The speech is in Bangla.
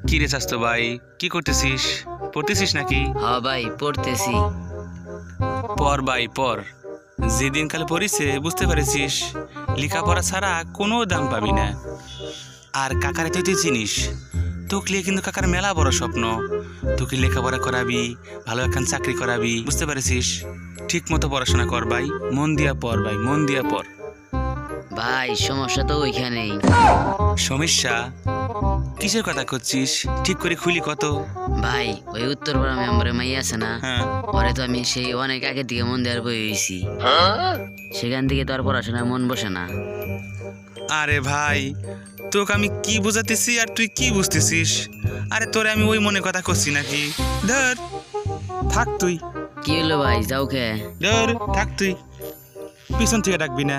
কি রে স্বাস্থ্য ভাই, কি করতেছিস? পড়তেছিস নাকি? হ্যাঁ ভাই পড়তেছি। পর ভাই পর, যেদিন কালে পড়িছে বুঝতে পেরেছিস লেখাপড়া ছাড়া কোনো দাম পাবি না। আর কাকারে তুই চিনিস, তোকে লিয়ে কিন্তু কাকার মেলা বড় স্বপ্ন। তোকে লেখাপড়া করাবি, ভালো একখান চাকরি করাবি, বুঝতে পেরেছিস? ঠিক মতো পড়াশোনা কর ভাই, মন দিয়া পড় ভাই, মন দিয়া পড়। ভাই সমস্যা তো ওইখানেই। সমস্যা? কিসের কথা করছিস? ঠিক করে খুলি কত। ভাই ওই উত্তরপাড়া মেম্বারের মাই আছে না, হ্যাঁ, পরে তো আমি সেই অনেক আগে থেকে মন দেওয়ার বই হয়েছি, সেখান থেকে তো আর পড়াশোনায় মন বসে না। আরে ভাই তোকে আমি কি বোঝাতেছি আর তুই কি বুঝতেছিস? আরে তোরে আমি ওই মনে কথা করছি নাকি? ধর থাক তুই, কি হলো ভাই, যাও কে? ধর থাক তুই, পিছন থেকে ডাকবি না।